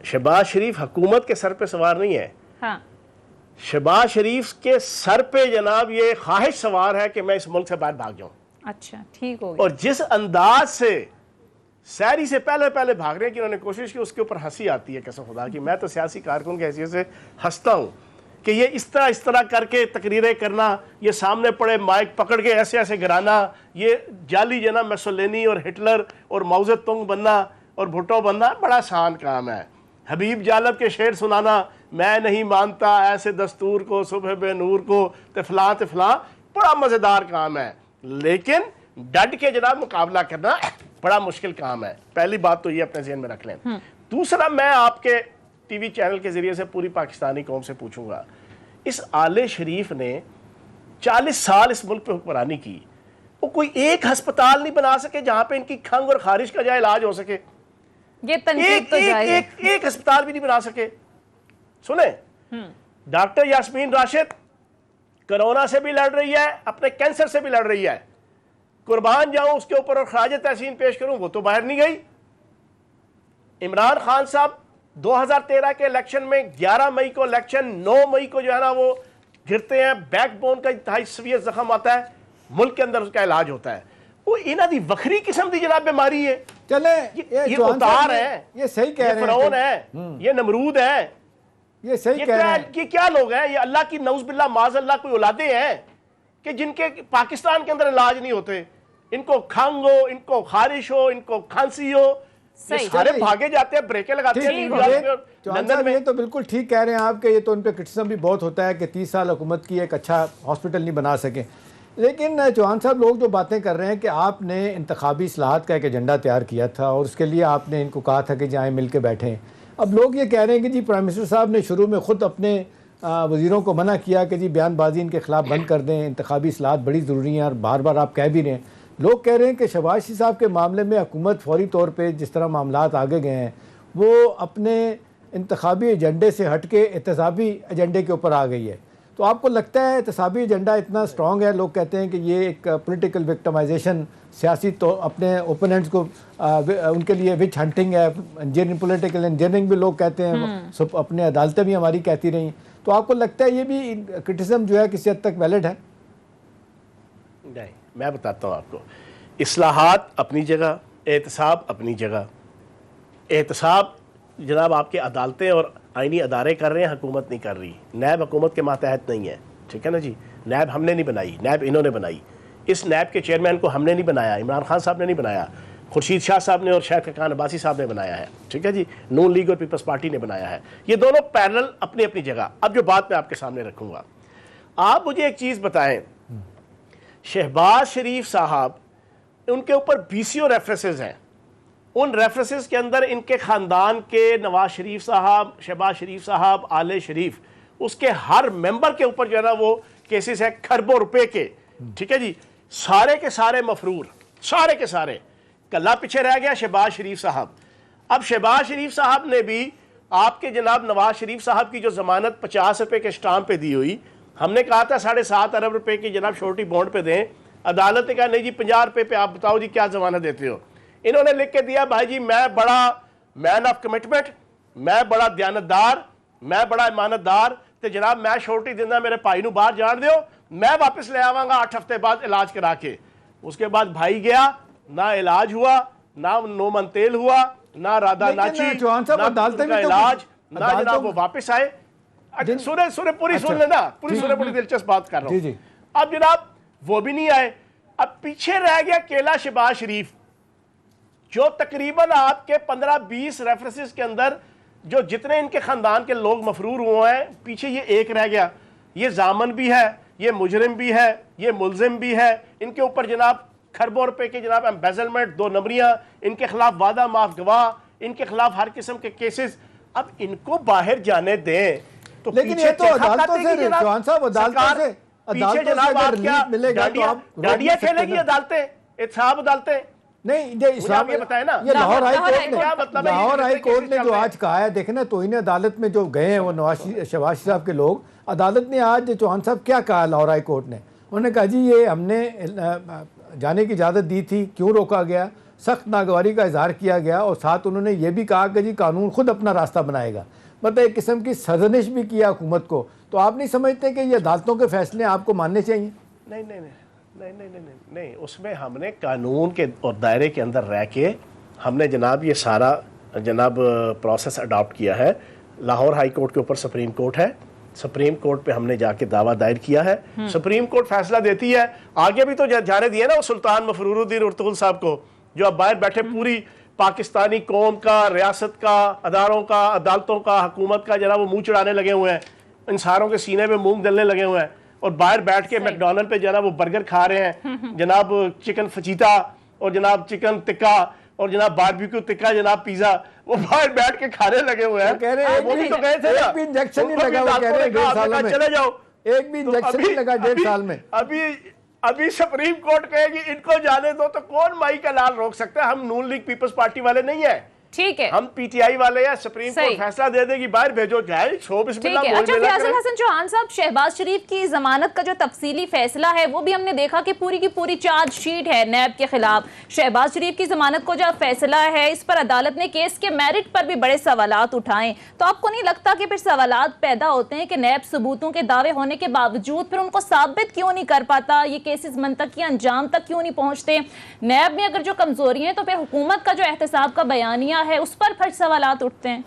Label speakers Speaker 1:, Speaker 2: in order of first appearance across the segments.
Speaker 1: شہباز شریف حکومت کے سر پہ سوار نہیں ہے.
Speaker 2: ہاں
Speaker 1: شہباز شریف کے سر پہ جناب یہ خواہش سوار ہے کہ میں اس ملک سے باہر بھاگ جاؤں.
Speaker 2: اچھا ٹھیک ہو گیا.
Speaker 1: اور جس انداز سے سیری سے پہلے بھاگنے کی انہوں نے کوشش کی, اس کے اوپر ہنسی آتی ہے قسم خدا کی. میں تو سیاسی کارکن کی حیثیت سے ہنستا ہوں کہ یہ اس طرح کر کے تقریریں کرنا, یہ سامنے پڑے مائک پکڑ کے ایسے گرانا, یہ جعلی جناب میسولینی اور ہٹلر اور ماؤ زے تونگ بننا اور بھٹو بننا بڑا آسان کام ہے. حبیب جالب کے شعر سنانا, میں نہیں مانتا ایسے دستور کو صبح بے نور کو, تفلاں بڑا مزیدار کام ہے. لیکن ڈٹ کے جناب مقابلہ کرنا بڑا مشکل کام ہے. پہلی بات تو یہ اپنے ذہن میں رکھ لیں. دوسرا, میں آپ کے ٹی وی چینل کے ذریعے سے پوری پاکستانی قوم سے پوچھوں گا, اس آل شریف نے 40 سال اس ملک پہ حکمرانی کی, وہ کوئی ایک ہسپتال نہیں بنا سکے جہاں پہ ان کی کھنگ اور خارش کا جائے علاج ہو سکے.
Speaker 2: یہ تنقید تو جائز ہے.
Speaker 1: ایک ہسپتال بھی نہیں بنا سکے. سنیں, ڈاکٹر یاسمین راشد کرونا سے بھی لڑ رہی ہے, اپنے کینسر سے بھی لڑ رہی ہے. قربان جاؤں اس کے اوپر اور خراج تحسین پیش کروں, وہ تو باہر نہیں گئی. عمران خان صاحب 2013 کے الیکشن میں 11 مئی کو الیکشن, 9 مئی کو جو ہے نا وہ گرتے ہیں, بیک بون کا انتہائی سیویئر زخم آتا ہے, ملک کے اندر اس کا علاج ہوتا ہے. وہ انہاں دی وکھری قسم دی جناب بیماری ہے.
Speaker 3: چلیں
Speaker 1: یہ اتار ہے,
Speaker 3: یہ صحیح کہہ رہے ہیں,
Speaker 1: یہ فرعون ہے, یہ نمرود ہے,
Speaker 3: یہ صحیح کہہ رہے ہیں.
Speaker 1: یہ کیا لوگ ہیں, یہ اللہ کی نعوذ باللہ معاذ اللہ کوئی اولادیں ہیں کہ جن کے پاکستان کے اندر علاج نہیں ہوتے. ان کو کھنگ ہو, ان کو خارش ہو, ان کو کھانسی ہو, یہ سارے بھاگے جاتے ہیں, بریکیں لگاتے ہیں.
Speaker 3: لندن میں یہ تو بالکل ٹھیک کہہ رہے ہیں آپ کہ یہ تو ان پہ کرٹیسزم بھی بہت ہوتا ہے کہ 30 سال حکومت کی ایک اچھا ہاسپٹل نہیں بنا سکے. لیکن چوہان صاحب, لوگ جو باتیں کر رہے ہیں کہ آپ نے انتخابی اصلاحات کا ایک ایجنڈا تیار کیا تھا اور اس کے لیے آپ نے ان کو کہا تھا کہ جائیں مل کے بیٹھیں. اب لوگ یہ کہہ رہے ہیں کہ جی پرائم منسٹر صاحب نے شروع میں خود اپنے وزیروں کو منع کیا کہ جی بیان بازی ان کے خلاف بند کر دیں, انتخابی اصلاحات بڑی ضروری ہیں, اور بار بار آپ کہہ بھی رہے ہیں. لوگ کہہ رہے ہیں کہ شہباز شریف صاحب کے معاملے میں حکومت فوری طور پہ جس طرح معاملات آگے گئے ہیں وہ اپنے انتخابی ایجنڈے سے ہٹ کے احتسابی ایجنڈے کے اوپر آ گئی ہے. تو آپ کو لگتا ہے احتسابی ایجنڈا اتنا اسٹرانگ ہے؟ لوگ کہتے ہیں کہ یہ ایک پولیٹیکل وکٹمائزیشن, سیاسی تو اپنے اوپوننٹس کو ان کے لیے وچ ہنٹنگ ہے, پولیٹیکل انجینئرنگ بھی لوگ کہتے ہیں, سب اپنے عدالتیں بھی ہماری کہتی رہیں. تو آپ کو لگتا ہے یہ بھی کرٹیسزم جو ہے کسی حد تک ویلڈ ہے؟
Speaker 1: نہیں, میں بتاتا ہوں آپ کو. اصلاحات اپنی جگہ, احتساب اپنی جگہ. احتساب جناب آپ کے عدالتیں اور آئینی ادارے کر رہے ہیں, حکومت نہیں کر رہی. نیب حکومت کے ماتحت نہیں ہے, ٹھیک ہے نا جی. نیب ہم نے نہیں بنائی, نیب انہوں نے بنائی. اس نیب کے چیئرمین کو ہم نے نہیں بنایا, عمران خان صاحب نے نہیں بنایا, خورشید شاہ صاحب نے اور شاہد خاقان عباسی صاحب نے بنایا ہے, ٹھیک ہے جی. نون لیگ اور پیپلز پارٹی نے بنایا ہے. یہ دونوں پیرل اپنی اپنی جگہ. اب جو بات میں آپ کے سامنے رکھوں گا, آپ مجھے ایک چیز بتائیں, شہباز شریف صاحب, ان کے اوپر BCO ریفرنسز ہیں. ان ریفرنسز کے اندر ان کے خاندان کے نواز شریف صاحب, شہباز شریف صاحب, آل شریف, اس کے ہر ممبر کے اوپر جو ہے نا وہ کیسز ہیں کھربوں روپے کے, ٹھیک ہے جی. سارے کے سارے مفرور, سارے کے سارے. کلہ پیچھے رہ گیا شہباز شریف صاحب. اب شہباز شریف صاحب نے بھی آپ کے جناب نواز شریف صاحب کی جو ضمانت 50 روپے کے اسٹامپ پہ دی ہوئی, ہم نے کہا تھا 7.5 ارب روپے کی جناب شورٹی بانڈ پہ دیں. عدالت نے کہا نہیں جی 50 روپے پہ آپ بتاؤ جی کیا ضمانت دیتے ہو. انہوں نے لکھ کے دیا بھائی جی میں بڑا مین آف کمٹمنٹ, میں بڑا دیانتدار, میں بڑا امانت دار, تو جناب میں شورٹی دینا میرے بھائی نو باہر جان دیو, میں واپس لے آواں گا 8 ہفتے بعد علاج کرا کے. اس کے بعد بھائی گیا, نہ علاج ہوا, نہ نو من تیل ہوا, نہ رادہ ناچی, نہ علاج, نہ جناب وہ واپس آئے. سورہ پوری سن لینا, پوری سورہ بڑی دلچسپ بات کر رہا ہوں. اب جناب وہ بھی نہیں آئے. اب پیچھے رہ گیا کیلا شہباز شریف, جو تقریباً آپ کے 15-20 ریفرنسز کے اندر جو جتنے ان کے خاندان کے لوگ مفرور ہوئے ہیں, پیچھے یہ ایک رہ گیا. یہ ضامن بھی ہے, یہ مجرم بھی ہے, یہ ملزم بھی ہے. ان کے اوپر جناب کھربوں روپے کے جناب ایمبیزلمنٹ, 2 نمبریاں, ان کے خلاف وعدہ معاف گواہ, ان کے خلاف ہر قسم کے کیسز. اب ان کو باہر جانے دیں. تو
Speaker 3: لیکن یہ تو عدالتوں سے جوان صاحب, عدالتوں سے
Speaker 1: پیچھے جناب آپ کیا ڈانڈیاں کھیلے گی عدالتیں, احتساب عدالتیں
Speaker 3: نہیں. یہ بتائے نا, یہ لاہور ہائی کورٹ نے جو آج کہا ہے, دیکھیں نا توہین عدالت میں جو گئے ہیں وہ شہباز شریف صاحب کے لوگ, عدالت نے آج چوہان صاحب کیا کہا لاہور ہائی کورٹ نے, انہوں نے کہا جی یہ ہم نے جانے کی اجازت دی تھی, کیوں روکا گیا؟ سخت ناگواری کا اظہار کیا گیا اور ساتھ انہوں نے یہ بھی کہا کہ جی قانون خود اپنا راستہ بنائے گا. مطلب ایک قسم کی سرزنش بھی کیا حکومت کو. تو آپ نہیں سمجھتے کہ یہ عدالتوں کے فیصلے آپ کو ماننے چاہیے؟
Speaker 1: نہیں نہیں نہیں نہیں نہیں نہیں نہیں اس میں ہم نے قانون کے اور دائرے کے اندر رہ کے ہم نے جناب یہ سارا جناب پروسیس اڈاپٹ کیا ہے. لاہور ہائی کورٹ کے اوپر سپریم کورٹ ہے, سپریم کورٹ پہ ہم نے جا کے دعویٰ دائر کیا ہے, سپریم کورٹ فیصلہ دیتی ہے. آگے بھی تو جانے دیے نا وہ سلطان مفرور الدین ارطغرل صاحب کو, جو اب باہر بیٹھے پوری پاکستانی قوم کا, ریاست کا, اداروں کا, عدالتوں کا, حکومت کا جناب وہ منہ چڑھانے لگے ہوئے ہیں, ان ساروں کے سینے میں مونگ ڈلنے لگے ہوئے ہیں, اور باہر بیٹھ کے میکڈونلڈ پہ جناب وہ برگر کھا رہے ہیں, جناب چکن فچیتا اور جناب چکن ٹکا اور جناب باربیکیو ٹکا, جناب پیزا, وہ باہر بیٹھ کے کھانے لگے ہوئے ہیں.
Speaker 3: کہہ رہے ہیں
Speaker 1: وہ بھی تو گئے تھے نا,
Speaker 3: ایک بھی انجیکشن نہیں لگا, وہ کہہ رہے ہیں 1.5 سال میں
Speaker 1: چلے جاؤ,
Speaker 3: ایک بھی انجیکشن نہیں لگا 1.5 سال میں.
Speaker 1: ابھی سپریم کورٹ کہے گی ان کو جانے دو, تو کون مائی کا لال روک سکتا ہے؟ ہم نون لیگ پیپلز پارٹی والے نہیں ہیں,
Speaker 2: ٹھیک ہے,
Speaker 1: ہم پی ٹی آئی والے ہیں. سپریم کورٹ فیصلہ دے دے گی, باہر بھیجو, جائے چھو بسم
Speaker 2: ٹھیک
Speaker 1: اللہ
Speaker 2: ہے.
Speaker 1: بول
Speaker 2: اچھا
Speaker 1: بلا
Speaker 2: فیاض
Speaker 1: کریں.
Speaker 2: الحسن چوہان صاحب, شہباز شریف کی ضمانت کا جو تفصیلی فیصلہ ہے وہ بھی ہم نے دیکھا کہ پوری کی پوری چارج شیٹ ہے نیب کے خلاف. شہباز شریف کی ضمانت کو جو فیصلہ ہے اس پر عدالت نے کیس کے میرٹ پر بھی بڑے سوالات اٹھائیں, تو آپ کو نہیں لگتا کہ پھر سوالات پیدا ہوتے ہیں کہ نیب ثبوتوں کے دعوے ہونے کے باوجود پھر ان کو ثابت کیوں نہیں کر پاتا, یہ کیسز منطقی انجام تک کیوں نہیں پہنچتے؟ نیب میں اگر جو کمزوری ہیں تو پھر حکومت کا جو احتساب کا بیانیہ ہے اس پر پھر سوالات اٹھتے ہیں.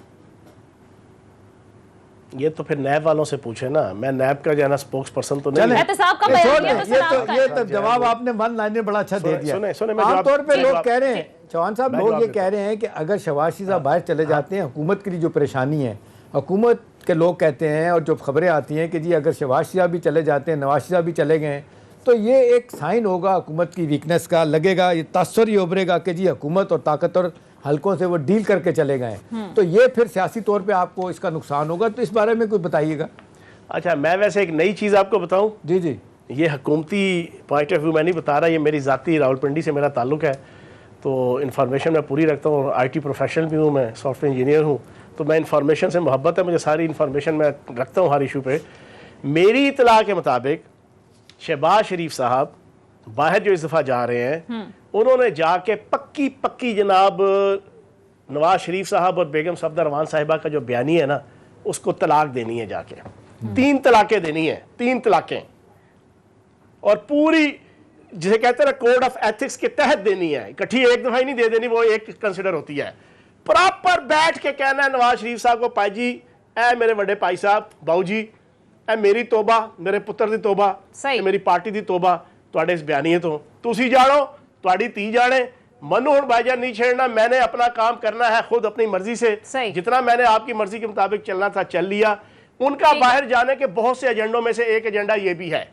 Speaker 1: یہ تو پھر نیب والوں سے پوچھے نا, میں نیب کا جو ہے نا سپوکس پرسن تو نہیں.
Speaker 2: احتساب کا بیانیہ تو سلام کا ہے.
Speaker 3: یہ جواب آپ نے 1 لائن میں بڑا اچھا دے دیا.
Speaker 1: سنیں
Speaker 3: عام طور پہ لوگ کہہ رہے ہیں, چوہان صاحب لوگ یہ کہہ رہے ہیں کہ اگر شہباز شریف صاحب باہر چلے جاتے ہیں, حکومت کے لیے جو پریشانی ہے, حکومت کے لوگ کہتے ہیں اور جو خبریں آتی ہیں کہ جی اگر شہباز شریف بھی چلے جاتے ہیں, نواز شریف صاحب بھی چلے گئے ہیں, تو یہ ایک سائن ہوگا حکومت کی ویکنس کا, لگے گا یہ تاثر یہ ابھرے گا کہ جی حکومت اور طاقتور حلقوں سے وہ ڈیل کر کے چلے گئے ہیں, تو یہ پھر سیاسی طور پہ آپ کو اس کا نقصان ہوگا. تو اس بارے میں کچھ بتائیے گا.
Speaker 1: اچھا میں ویسے ایک نئی چیز آپ کو بتاؤں.
Speaker 3: جی جی,
Speaker 1: یہ حکومتی پوائنٹ آف ویو میں نہیں بتا رہا, یہ میری ذاتی راولپنڈی سے میرا تعلق ہے, تو انفارمیشن میں پوری رکھتا ہوں. آئی ٹی پروفیشنل بھی ہوں, میں سافٹ ویئر انجینئر ہوں, تو میں انفارمیشن سے محبت ہے, مجھے ساری انفارمیشن میں رکھتا ہوں ہر ایشو پہ. میری اطلاع کے مطابق شہباز شریف صاحب باہر جو اس دفعہ جا رہے ہیں, انہوں نے جا کے پکی جناب نواز شریف صاحب اور بیگم صفدر روان صاحبہ کا جو بیانی ہے نا, اس کو طلاق دینی ہے, جا کے 3 طلاقیں دینی ہیں, 3 طلاقیں, اور پوری جسے کہتے ہیں نا کوڈ آف ایتھکس کے تحت دینی ہے. اکٹھی ایک دفعہ ہی نہیں دے دینی, وہ ایک کنسیڈر ہوتی ہے. پراپر بیٹھ کے کہنا ہے نواز شریف صاحب کو, پائی جی اے میرے بڑے پائی صاحب, باؤ جی اے میری توبہ, میرے پتر دی توبہ, میری پارٹی دی توبہ, تواڈے اس بیانی ہے تو تسی جانو, تواڈی تی جانے, منو ہن بھائی جان نہیں چھیڑنا, میں نے اپنا کام کرنا ہے خود اپنی مرضی سے, جتنا میں نے آپ کی مرضی کے مطابق چلنا تھا چل لیا. ان کا باہر جانے کے بہت سے ایجنڈوں میں سے ایک ایجنڈا یہ بھی ہے